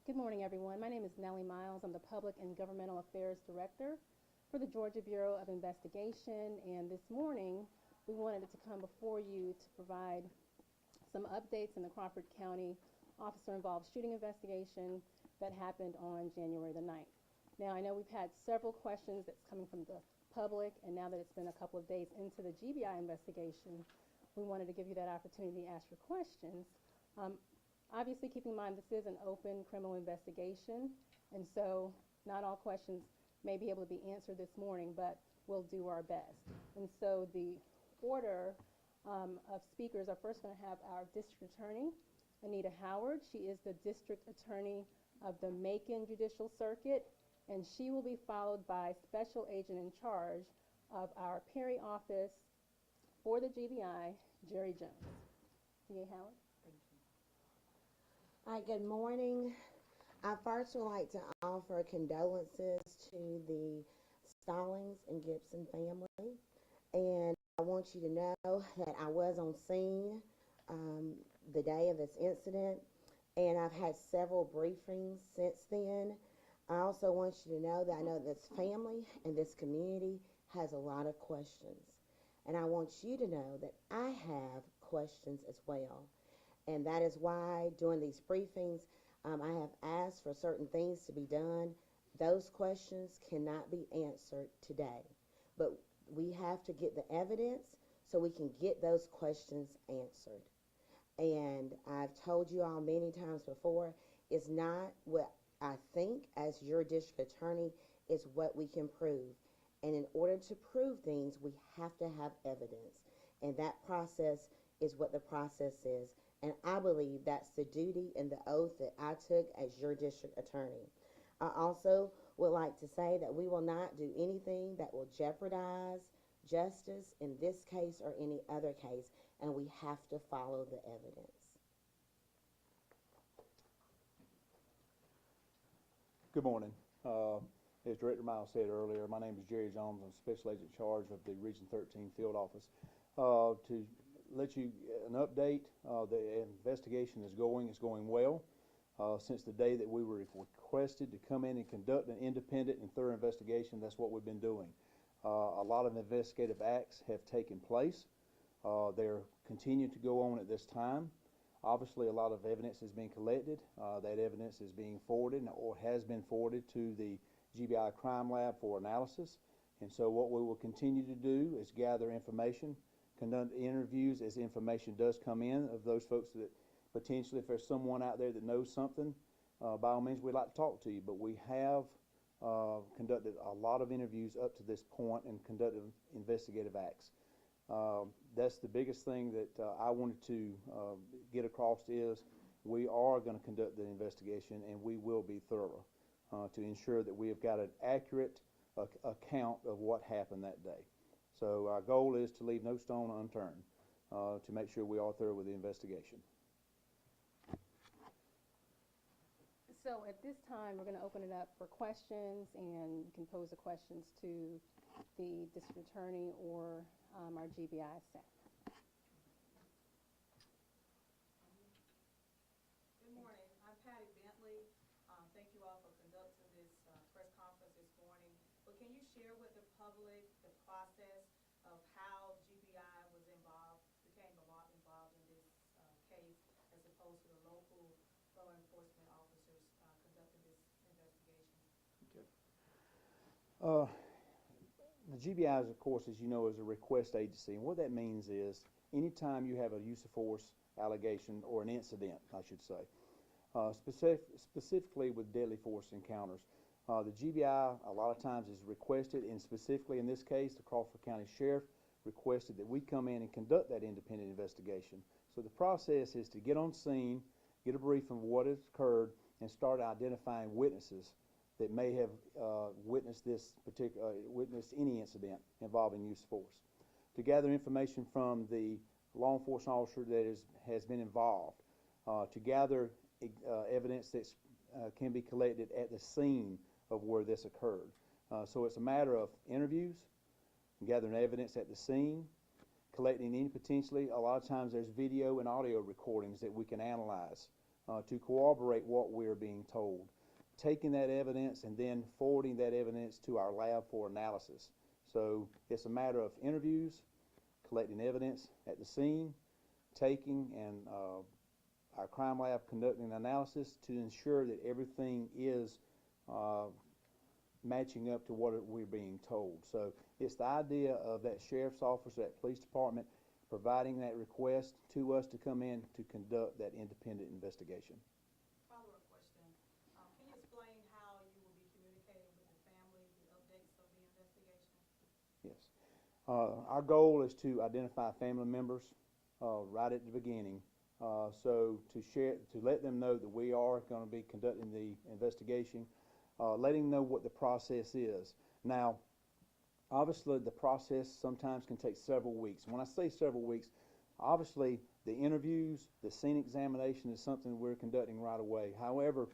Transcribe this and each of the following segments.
Good morning, everyone. My name is Nellie Miles. I'm the Public and Governmental Affairs Director for the Georgia Bureau of Investigation, and this morning we wanted to come before you to provide some updates in the Crawford County officer-involved shooting investigation that happened on January the 9th. Now, I know we've had several questions that's coming from the public, and now that it's been a couple of days into the GBI investigation, we wanted to give you that opportunity to ask your questions. Obviously, keep in mind this is an open criminal investigation, and so not all questions may be able to be answered this morning, but we'll do our best. And so the order of speakers are first going to have our district attorney, Anita Howard. She is the district attorney of the Macon Judicial Circuit, and she will be followed by special agent in charge of our Perry office for the GBI, Jerry Jones. DA Howard. All right, good morning. I first would like to offer condolences to the Stallings and Gibson family. And I want you to know that I was on scene the day of this incident, and I've had several briefings since then. I also want you to know that I know this family and this community has a lot of questions. And I want you to know that I have questions as well. And that is why during these briefings, I have asked for certain things to be done. Those questions cannot be answered today, but we have to get the evidence so we can get those questions answered. And I've told you all many times before, it's not what I think as your district attorney, it's what we can prove. And in order to prove things, we have to have evidence. And that process is what the process is. And I believe that's the duty and the oath that I took as your district attorney. I also would like to say that we will not do anything that will jeopardize justice in this case or any other case, and we have to follow the evidence. Good morning. As Director Miles said earlier, my name is Jerry Jones. I'm Special Agent in Charge of the Region 13 Field Office. To let you an update, the investigation is going well. Since the day that we were requested to come in and conduct an independent and thorough investigation, that's what we've been doing. A lot of investigative acts have taken place. They're continuing to go on at this time. Obviously, a lot of evidence is being collected. That evidence is being forwarded or has been forwarded to the GBI Crime Lab for analysis. And so what we will continue to do is gather information, conduct interviews as information does come in of those folks that potentially, if there's someone out there that knows something, by all means, we'd like to talk to you. But we have conducted a lot of interviews up to this point and conducted investigative acts. That's the biggest thing that I wanted to get across is we are going to conduct the investigation, and we will be thorough to ensure that we have got an accurate account of what happened that day. So our goal is to leave no stone unturned to make sure we are thorough with the investigation. So at this time, we're going to open it up for questions, and you can pose the questions to the district attorney or our GBI staff. Good morning. I'm Patty Bentley. Thank you all for conducting this press conference this morning. But can you share with the public the process of how GBI was became involved in this case as opposed to the local law enforcement officers conducting this investigation? Okay. The GBI, of course, as you know, is a request agency, and what that means is anytime you have a use of force allegation or an incident, I should say, specifically with deadly force encounters, the GBI a lot of times is requested, and specifically in this case, the Crawford County Sheriff requested that we come in and conduct that independent investigation. So the process is to get on scene, get a brief of what has occurred, and start identifying witnesses that may have witnessed any incident involving use of force. To gather information from the law enforcement officer that has been involved, to gather evidence that can be collected at the scene of where this occurred. So it's a matter of interviews, gathering evidence at the scene, collecting any potentially, a lot of times there's video and audio recordings that we can analyze to corroborate what we're being told, taking that evidence and then forwarding that evidence to our lab for analysis. So it's a matter of interviews, collecting evidence at the scene, taking and our crime lab conducting an analysis to ensure that everything is matching up to what we're being told. So it's the idea of that sheriff's office, that police department, providing that request to us to come in to conduct that independent investigation. Follow-up question. Can you explain how you will be communicating with the family, the updates of the investigation? Yes. Our goal is to identify family members right at the beginning. So to let them know that we are going to be conducting the investigation, letting them know what the process is. Now, obviously, the process sometimes can take several weeks. When I say several weeks, obviously, the interviews, the scene examination is something we're conducting right away. However,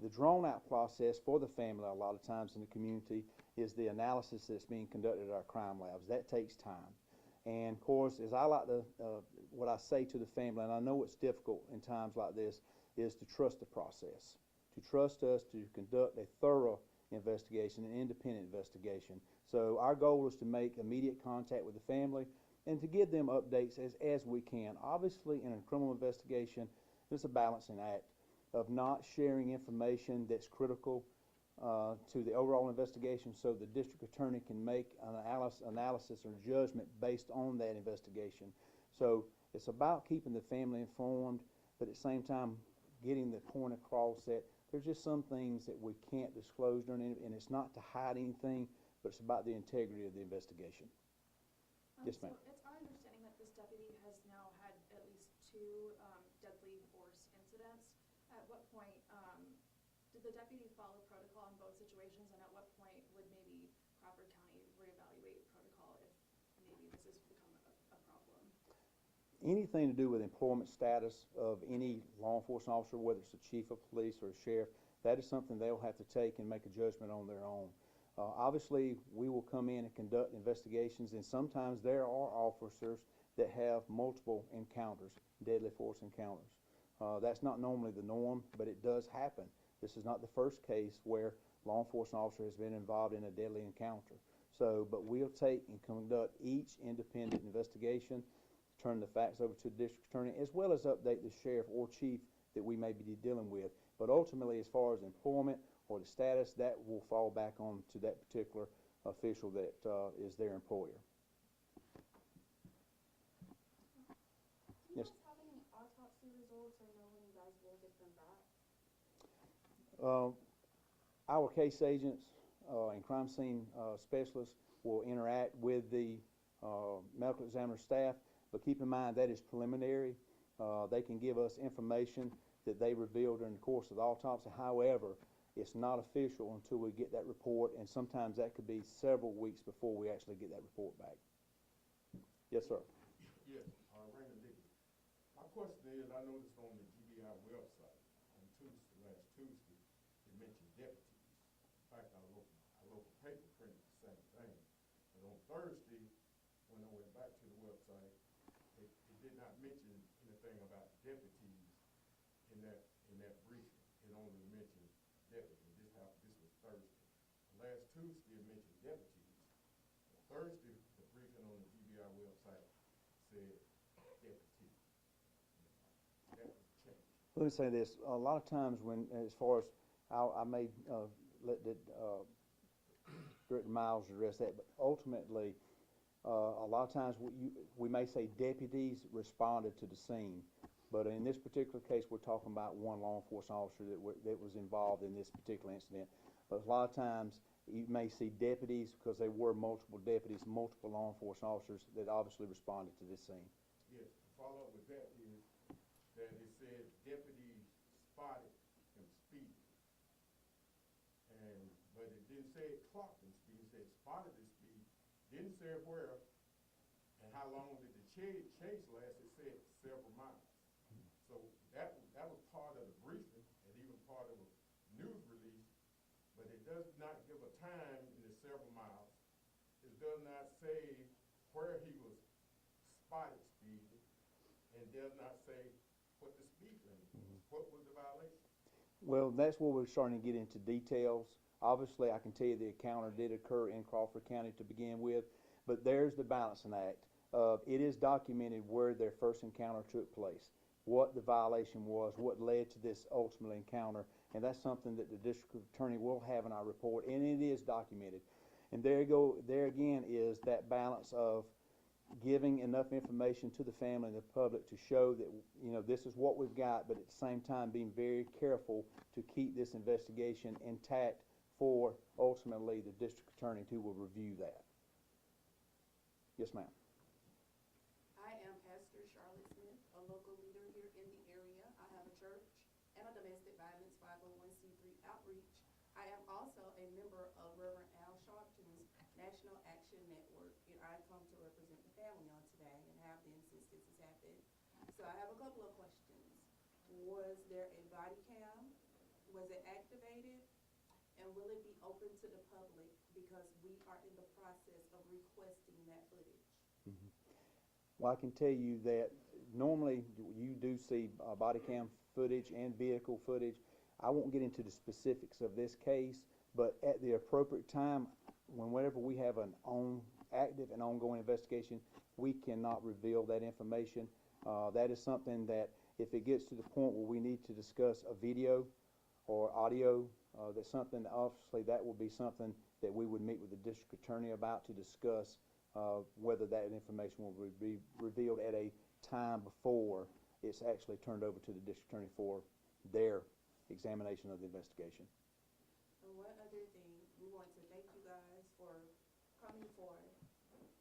the drawn-out process for the family a lot of times in the community is the analysis that's being conducted at our crime labs. That takes time. And, of course, as I like to, what I say to the family, and I know it's difficult in times like this, is to trust the process, to trust us to conduct a thorough investigation, an independent investigation. So our goal is to make immediate contact with the family and to give them updates as we can. Obviously, in a criminal investigation, it's a balancing act of not sharing information that's critical to the overall investigation so the district attorney can make an analysis or judgment based on that investigation. So it's about keeping the family informed, but at the same time getting the point across that there's just some things that we can't disclose during it, and it's not to hide anything, but it's about the integrity of the investigation. Yes, ma'am. So it's our understanding that this deputy has now had at least 2 deadly force incidents. At what point did the deputy follow protocol in both situations, and at what point would maybe Crawford County reevaluate protocol if maybe this has become a problem? Anything to do with employment status of any law enforcement officer, whether it's a chief of police or a sheriff, that is something they'll have to take and make a judgment on their own. Obviously, we will come in and conduct investigations, and sometimes there are officers that have multiple encounters, deadly force encounters. That's not normally the norm, but it does happen. This is not the first case where law enforcement officer has been involved in a deadly encounter. So, but we'll take and conduct each independent investigation, turn the facts over to the district attorney, as well as update the sheriff or chief that we may be dealing with. But ultimately, as far as employment or the status, that will fall back on to that particular official that is their employer. Do you Yes. guys have any autopsy results or know when you guys will get them back? Our case agents and crime scene specialists will interact with the medical examiner staff, but keep in mind that is preliminary. They can give us information that they revealed during the course of the autopsy. However, it's not official until we get that report, and sometimes that could be several weeks before we actually get that report back. Yes, sir. Yes, Raymond Dickey. My question is, I noticed on the GBI website on Tuesday, last Tuesday, it mentioned deputies. In fact, our local paper printed the same thing. But on Thursday, when I went back to the website, it did not mention anything about deputies in that briefing. It only mentioned deputies. This was Thursday. Last Tuesday, it mentioned deputies. Thursday, the briefing on the GBI website said deputy. That was changed. Let me say this. A lot of times when, as far as, I may let the Director Miles address that, but ultimately, a lot of times we may say deputies responded to the scene, but in this particular case, we're talking about one law enforcement officer that was involved in this particular incident. But a lot of times, you may see deputies because there were multiple deputies, multiple law enforcement officers that obviously responded to this scene. Yes, the follow-up with that is that it said deputies spotted him speeding. But it didn't say it clocked him speeding, it said spotted him speeding. Didn't say where and how long did the chase last, it said several miles. So that was part of the briefing and even part of a news release, but it does not give a time in the several miles. It does not say where he was spotted speeding, and does not say put the speed limit. What was the violation? Well, that's where we're starting to get into details. Obviously, I can tell you the encounter did occur in Crawford County to begin with, but there's the balancing act. It is documented where their first encounter took place, what the violation was, what led to this ultimate encounter, and that's something that the district attorney will have in our report, and it is documented. And there again is that balance of giving enough information to the family and the public to show that, you know, this is what we've got, but at the same time being very careful to keep this investigation intact for ultimately the district attorney who will review that. Yes, ma'am. I am Pastor Charlotte Smith, a local leader here in the area. I have a church and a domestic violence 501c3 outreach. I am also a member of Reverend Al Sharpton's National Action Network, and I come to represent the family on today and have been since this has happened. So I have a couple of questions. Was there a body cam? Was it activated? And will it be open to the public, because we are in the process of requesting that footage? Well, I can tell you that normally you do see body cam footage and vehicle footage. I won't get into the specifics of this case, but at the appropriate time, whenever we have an active and ongoing investigation, we cannot reveal that information. That is something that if it gets to the point where we need to discuss a video or audio, that's something, obviously, that will be something that we would meet with the district attorney about to discuss whether that information will be revealed at a time before it's actually turned over to the district attorney for their examination of the investigation. And one other thing, we want to thank you guys for coming forward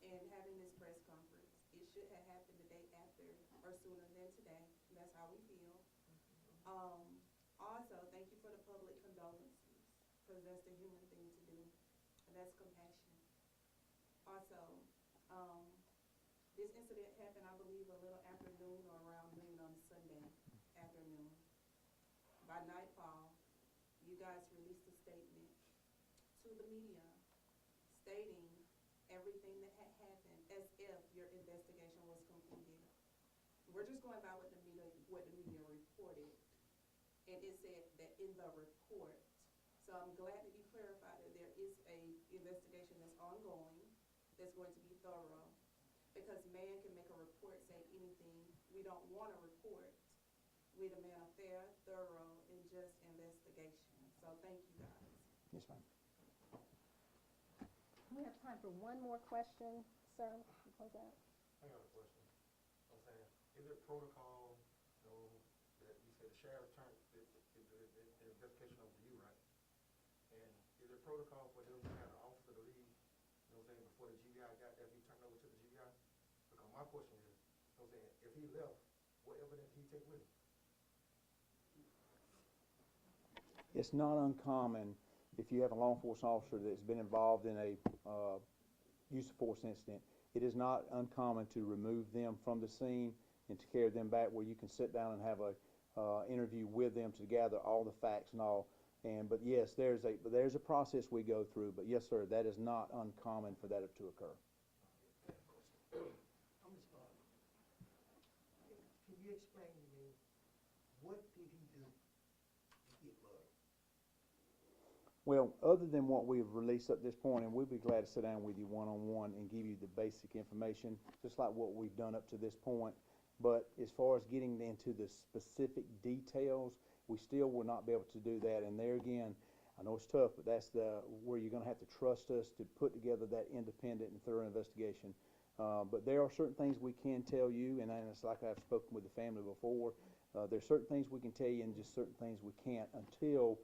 and having this press conference. It should have happened the day after or sooner than today. That's how we feel. Also, thank you for the public condolences, because that's the human thing to do, and that's compassion. Also, this incident happened, I believe, a little after noon or around noon on Sunday afternoon. By nightfall, you guys released a statement to the media stating everything that had happened as if your investigation was completed. We're just going by what the media reported, and it said that in the report. So I'm glad that you clarified that there is a investigation that's ongoing, that's going to be thorough, because man can make a report saying anything. We don't want a report. We demand a fair, thorough, and just investigation. So thank you guys. Yes, ma'am. We have time for one more question, sir. Close out. I got a question. I'm saying, is there protocol, you know, that you said the sheriff turned the investigation over to you, right? And is there protocol for them to have an officer to leave, you know what I'm saying, before the GBI got there, be turned over to the GBI? Because my question is, you know what I'm saying, if he left, what evidence did he take with him? It's not uncommon if you have a law enforcement officer that's been involved in a use of force incident. It is not uncommon to remove them from the scene and to carry them back where you can sit down and have a interview with them to gather all the facts and all. But yes, there's a process we go through. But yes, sir, that is not uncommon for that to occur. I'm sorry. Can you explain to me, what did he do to get murdered? Well, other than what we've released up this point, and we'd be glad to sit down with you one-on-one and give you the basic information, just like what we've done up to this point. But as far as getting into the specific details, we still will not be able to do that. And there again, I know it's tough, but that's where you're going to have to trust us to put together that independent and thorough investigation. But there are certain things we can tell you, and it's like I've spoken with the family before. There's certain things we can tell you and just certain things we can't until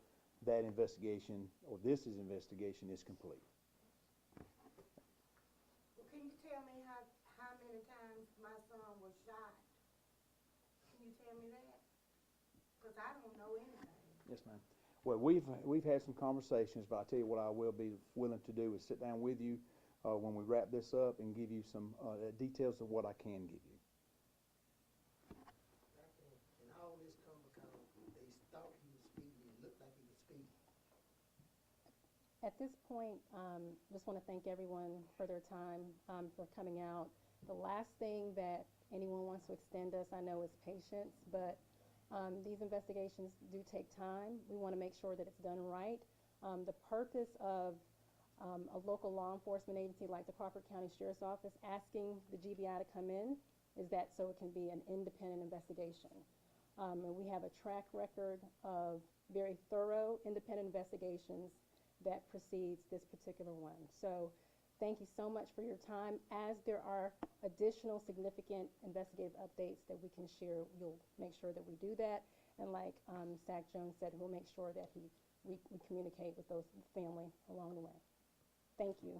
that investigation, or this investigation, is complete. Well, can you tell me how many times my son was shot? Can you tell me that? Because I don't know anything. Yes, ma'am. Well, we've had some conversations, but I tell you what I will be willing to do is sit down with you when we wrap this up and give you some details of what I can give you. And all this come because they thought he was speeding, it looked like he was speeding. At this point, just want to thank everyone for their time, for coming out. The last thing that anyone wants to extend us, I know, is patience, but these investigations do take time. We want to make sure that it's done right. The purpose of a local law enforcement agency like the Crawford County Sheriff's Office asking the GBI to come in is that so it can be an independent investigation. And we have a track record of very thorough independent investigations that precedes this particular one. So thank you so much for your time. As there are additional significant investigative updates that we can share, we'll make sure that we do that. And like Zach Jones said, we'll make sure that we communicate with those family along the way. Thank you.